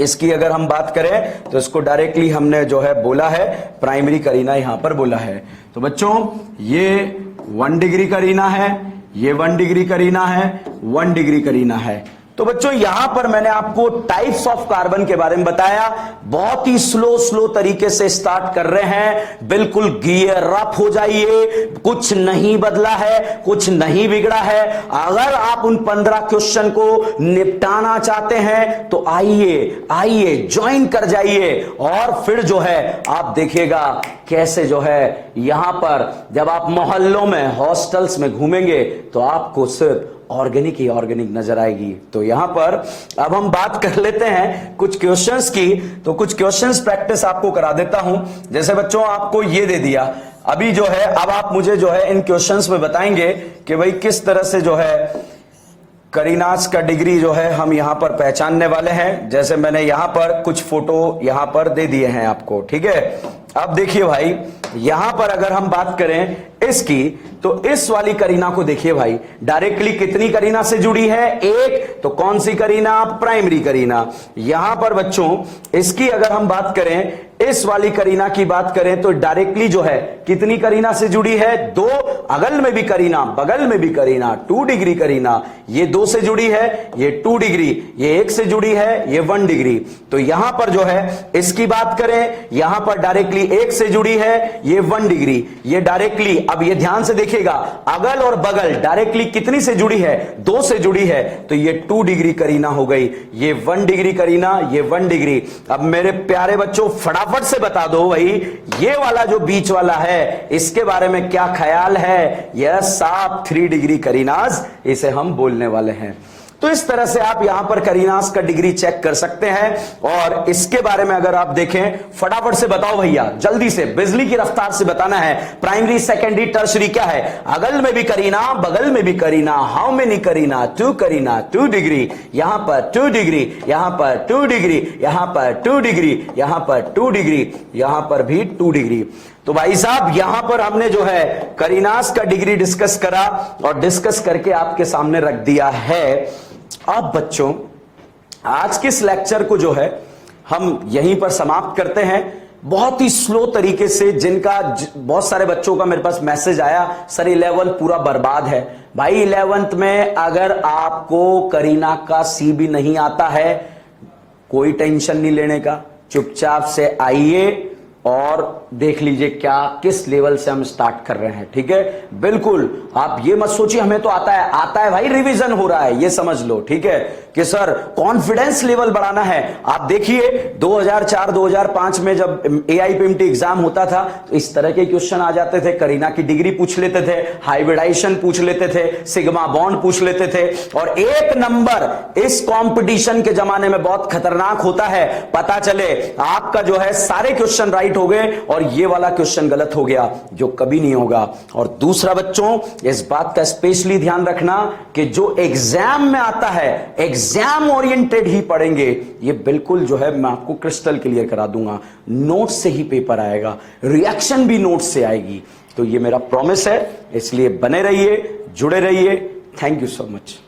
[SPEAKER 1] इसकी अगर हम बात करें तो इसको डायरेक्टली हमने जो है बोला है प्राइमरी करीना, यहां पर बोला है। तो बच्चों ये 1 डिग्री करीना है, ये 1 डिग्री करीना है, 1 डिग्री करीना है। तो बच्चों यहां पर मैंने आपको टाइप्स ऑफ कार्बन के बारे में बताया, बहुत ही स्लो तरीके से स्टार्ट कर रहे हैं, बिल्कुल गियर अप हो जाइए, कुछ नहीं बदला है, कुछ नहीं बिगड़ा है। अगर आप उन 15 क्वेश्चन को निपटाना चाहते हैं तो आइए ज्वाइन कर जाइए, और फिर जो है आप देखिएगा कैसे जो है यहां पर जब आप मोहल्लों में, हॉस्टल्स में घूमेंगे तो आपको सिर्फ ऑर्गेनिक ही ऑर्गेनिक नजर आएगी। तो यहां पर अब हम बात कर लेते हैं कुछ क्वेश्चंस की। तो कुछ क्वेश्चंस प्रैक्टिस आपको करा देता हूं। जैसे बच्चों आपको ये दे दिया, अभी जो है अब आप मुझे जो है इन क्वेश्चंस में बताएंगे कि भाई किस तरह से जो है करीनास का डिग्री जो है हम यहां पर पहचानने वाले हैं। जैसे मैंने यहां पर कुछ फोटो यहां पर दे दिए हैं आपको, ठीक है। अब देखिए भाई यहां पर अगर हम बात करें इसकी, तो इस वाली करीना को देखिए भाई, डायरेक्टली कितनी करीना से जुड़ी है, 1, तो कौन सी करीना, प्राइमरी करीना। यहां पर बच्चों इसकी अगर हम बात करें, इस वाली करीना की बात करें तो डायरेक्टली जो है कितनी करीना से जुड़ी है, 2, अगल में भी करीना, बगल में भी करीना, 2 डिग्री करीना। ये 2 से जुड़ी है, ये 2 डिग्री, ये 1 से जुड़ी है, ये 1 डिग्री। तो यहां पर जो है इसकी बात करें, यहां पर डायरेक्टली 1 से जुड़ी है, ये 1 डिग्री, ये डायरेक्टली, अब ये ध्यान से देखिएगा, अगल और बगल डायरेक्टली कितनी से जुड़ी है, 2 से जुड़ी है, तो ये 2 डिग्री करीना हो गई। ये 1 डिग्री करीना, ये 1 डिग्री। अब मेरे प्यारे बच्चों फटाफट से बता दो भाई ये वाला जो बीच वाला है इसके बारे में क्या ख्याल है। यस आप 3 डिग्री करीनास इसे हम बोलने वाले हैं। तो इस तरह से आप यहां पर करीनास का डिग्री चेक कर सकते हैं। और इसके बारे में अगर आप देखें, फटाफट से बताओ भैया, जल्दी से, बिजली की रफ्तार से बताना है। प्राइमरी, सेकेंडरी, टर्शरी क्या है, अगल में भी करीना, बगल में भी करीना। हाउ मेनी करीना, 2 करीना, 2 डिग्री, यहां पर 2 डिग्री, यहां पर 2 डिग्री, यहां पर 2 डिग्री, यहां पर 2 डिग्री, यहां पर भी 2 डिग्री। तो भाई साहब यहां पर हमने जो है करीनास का डिग्री डिस्कस करा और डिस्कस करके आपके सामने रख दिया है। अब बच्चों आज के इस लेक्चर को जो है हम यहीं पर समाप्त करते हैं। बहुत ही स्लो तरीके से, जिनका बहुत सारे बच्चों का मेरे पास मैसेज आया, सर 11 पूरा बर्बाद है। भाई 11th में अगर आपको करीना का सी भी नहीं आता है, कोई टेंशन नहीं लेने का, चुपचाप से आइए और देख लीजिए क्या किस लेवल से हम स्टार्ट कर रहे हैं। ठीक है, बिल्कुल आप ये मत सोचिए हमें तो आता है भाई, रिवीजन हो रहा है, ये समझ लो। ठीक है कि सर कॉन्फिडेंस लेवल बढ़ाना है। आप देखिए 2004-2005 में जब AIPMT एग्जाम होता था तो इस तरह के क्वेश्चन आ जाते थे। करीना की डिग्री पूछ लेते थे, हाइब्रिडाइजेशन पूछ लेते थे, सिग्मा बॉन्ड पूछ लेते थे। और एक नंबर इस कंपटीशन के जमाने में बहुत खतरनाक होता है, पता चले आपका जो है सारे क्वेश्चन राइट हो गए और ये वाला क्वेश्चन गलत हो गया, जो कभी नहीं होगा। और दूसरा बच्चों, इस बात का स्पेशली ध्यान रखना कि जो एग्जाम में आता है एग्जाम ओरिएंटेड ही पढ़ेंगे। ये बिल्कुल जो है मैं आपको क्रिस्टल क्लियर करा दूंगा, नोट से ही पेपर आएगा, रिएक्शन भी नोट से आएगी। तो ये मेरा प्रॉमिस है, इसलिए बने रहिए, जुड़े रहिए। Thank you so much.